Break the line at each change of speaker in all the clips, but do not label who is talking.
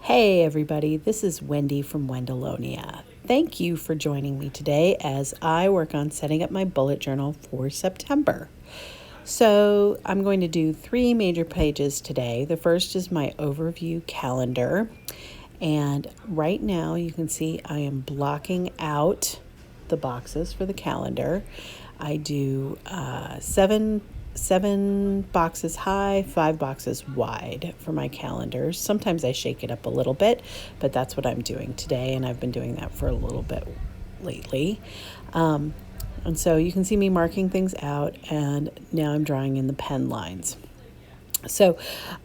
Hey everybody, this is Wendy from Wendolonia. Thank you for joining me today as I work on setting up my bullet journal for September. So I'm going to do 3 major pages today. The first is my overview calendar. And right now you can see I am blocking out the boxes for the calendar. I do seven boxes high, 5 boxes wide for my calendars. Sometimes I shake it up a little bit, but that's what I'm doing today, and I've been doing that for a little bit lately. And so you can see me marking things out, and now I'm drawing in the pen lines. So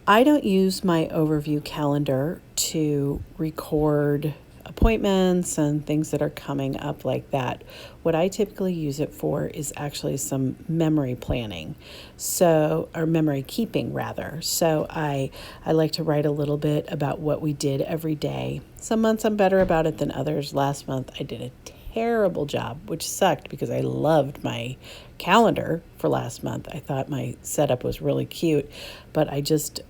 I don't use my overview calendar to record appointments and things that are coming up like that. What I typically use it for is actually some memory planning, or memory keeping rather. So I like to write a little bit about what we did every day. Some months I'm better about it than others. Last month I did a terrible job, which sucked because I loved my calendar for last month. I thought my setup was really cute, but I just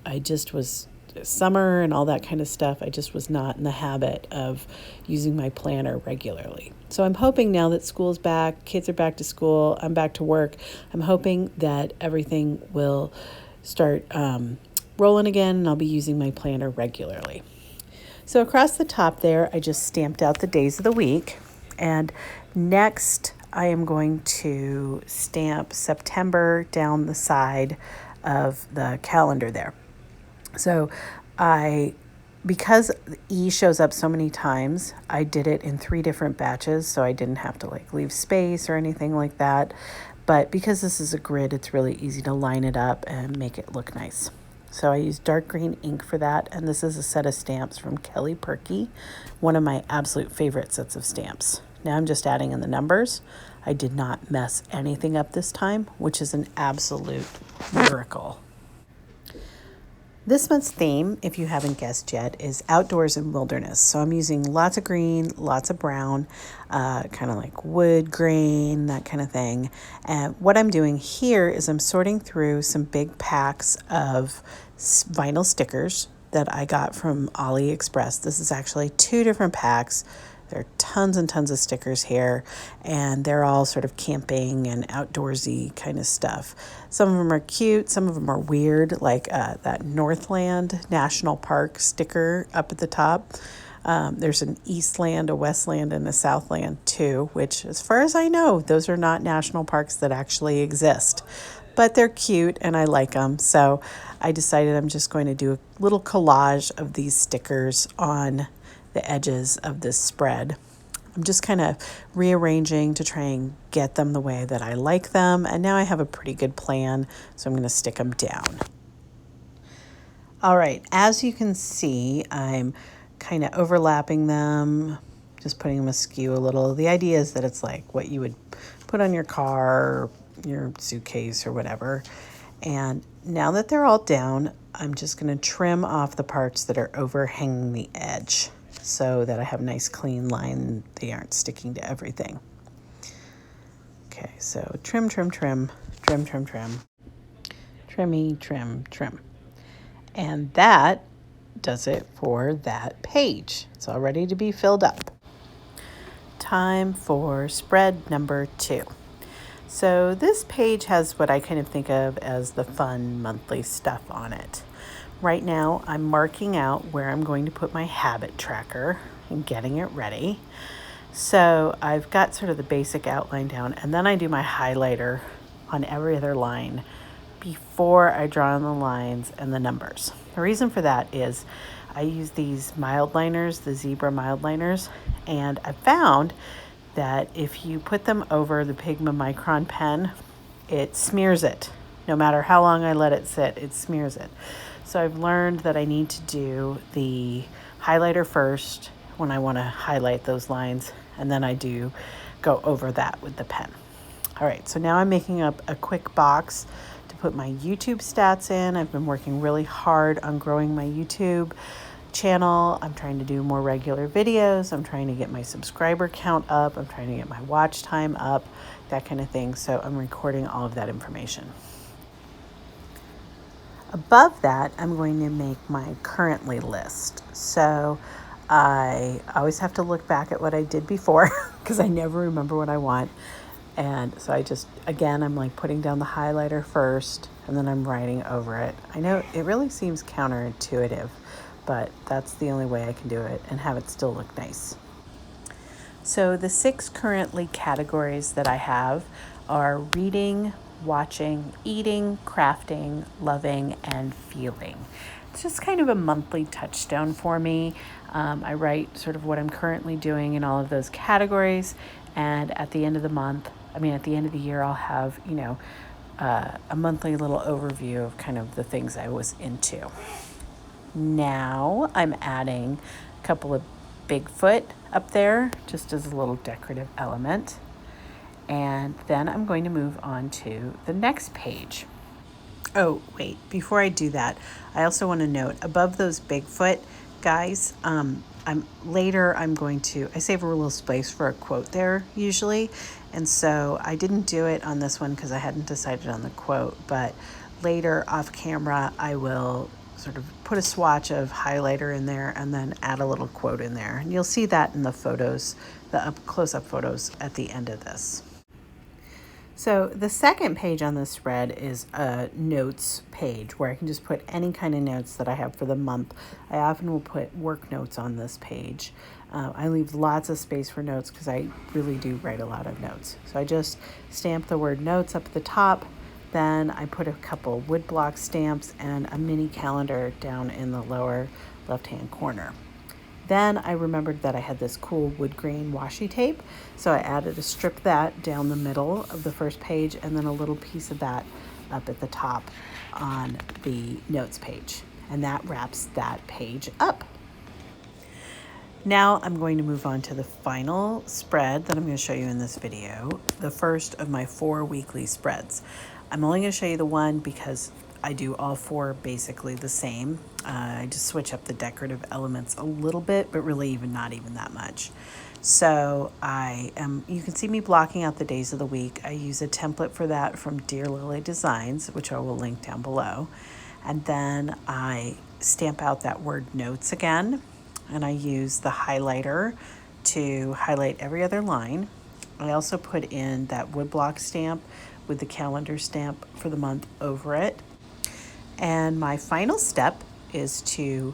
was summer and all that kind of stuff. I just was not in the habit of using my planner regularly. So I'm hoping now that school's back, kids are back to school, I'm back to work, I'm hoping that everything will start rolling again and I'll be using my planner regularly. So across the top there, I just stamped out the days of the week. And next, I am going to stamp September down the side of the calendar there. So because E shows up so many times, I did it in 3 different batches, so I didn't have to leave space or anything like that. But because this is a grid, it's really easy to line it up and make it look nice. So I used dark green ink for that, and this is a set of stamps from Kelly Perky, one of my absolute favorite sets of stamps. Now I'm just adding in the numbers. I did not mess anything up this time, which is an absolute miracle. This month's theme, if you haven't guessed yet, is outdoors and wilderness. So I'm using lots of green, lots of brown, kind of like wood grain, that kind of thing. And what I'm doing here is I'm sorting through some big packs of vinyl stickers that I got from AliExpress. This is actually 2 different packs. There are tons and tons of stickers here, and they're all sort of camping and outdoorsy kind of stuff. Some of them are cute, some of them are weird, like that Northland National Park sticker up at the top. There's an Eastland, a Westland, and a Southland too, which as far as I know, those are not national parks that actually exist. But they're cute and I like them, so I decided I'm just going to do a little collage of these stickers on the edges of this spread. I'm just kind of rearranging to try and get them the way that I like them, and now I have a pretty good plan, so I'm going to stick them down. All right, as you can see, I'm kind of overlapping them, just putting them askew a little. The idea is that it's like what you would put on your car, your suitcase, or whatever. And now that they're all down, I'm just going to trim off the parts that are overhanging the edge, so that I have a nice clean line. They aren't sticking to everything. Okay, so trim, trim, trim, trim, trim, trim, trimmy, trim, trim. And that does it for that page. It's all ready to be filled up. Time for spread number 2. So this page has what I kind of think of as the fun monthly stuff on it. Right now, I'm marking out where I'm going to put my habit tracker and getting it ready. So I've got sort of the basic outline down, and then I do my highlighter on every other line before I draw on the lines and the numbers. The reason for that is I use these mild liners, the zebra mild liners, and I found that if you put them over the Pigma Micron pen, it smears it. No matter how long I let it sit, it smears it. So I've learned that I need to do the highlighter first when I want to highlight those lines, and then I do go over that with the pen. All right, so now I'm making up a quick box to put my YouTube stats in. I've been working really hard on growing my YouTube channel. I'm trying to do more regular videos. I'm trying to get my subscriber count up. I'm trying to get my watch time up, that kind of thing. So I'm recording all of that information. Above that, I'm going to make my currently list. So I always have to look back at what I did before because I never remember what I want. And so I just, again, I'm like putting down the highlighter first and then I'm writing over it. I know it really seems counterintuitive, but that's the only way I can do it and have it still look nice. So the 6 currently categories that I have are reading, watching, eating, crafting, loving, and feeling. It's just kind of a monthly touchstone for me. I write sort of what I'm currently doing in all of those categories. And at the end of the month, at the end of the year, I'll have, a monthly little overview of kind of the things I was into. Now I'm adding a couple of Bigfoot up there just as a little decorative element. And then I'm going to move on to the next page. Oh, wait, before I do that, I also want to note above those Bigfoot guys, I save a little space for a quote there usually. And so I didn't do it on this one because I hadn't decided on the quote, but later off camera, I will sort of put a swatch of highlighter in there and then add a little quote in there. And you'll see that in the photos, the close-up photos at the end of this. So the second page on this spread is a notes page where I can just put any kind of notes that I have for the month. I often will put work notes on this page. I leave lots of space for notes because I really do write a lot of notes. So I just stamp the word notes up at the top. Then I put a couple woodblock stamps and a mini calendar down in the lower left-hand corner. Then I remembered that I had this cool wood grain washi tape, so I added a strip of that down the middle of the first page and then a little piece of that up at the top on the notes page. And that wraps that page up. Now I'm going to move on to the final spread that I'm going to show you in this video, the first of my 4 weekly spreads. I'm only going to show you the one because I do all 4 basically the same. I just switch up the decorative elements a little bit, but really not even that much. So you can see me blocking out the days of the week. I use a template for that from Dear Lily Designs, which I will link down below. And then I stamp out that word notes again, and I use the highlighter to highlight every other line. I also put in that woodblock stamp with the calendar stamp for the month over it. And my final step is to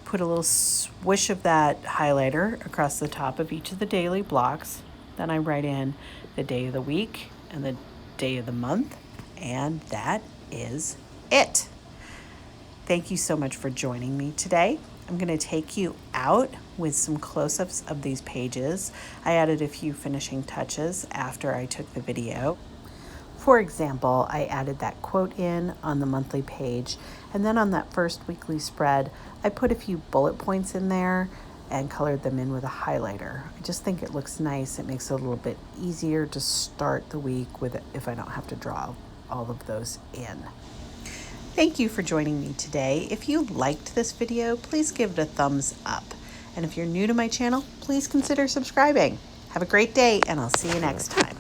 put a little swish of that highlighter across the top of each of the daily blocks. Then I write in the day of the week and the day of the month, and that is it. Thank you so much for joining me today. I'm going to take you out with some close-ups of these pages. I added a few finishing touches after I took the video. For example, I added that quote in on the monthly page, and then on that first weekly spread, I put a few bullet points in there and colored them in with a highlighter. I just think it looks nice. It makes it a little bit easier to start the week with if I don't have to draw all of those in. Thank you for joining me today. If you liked this video, please give it a thumbs up. And if you're new to my channel, please consider subscribing. Have a great day, and I'll see you next time.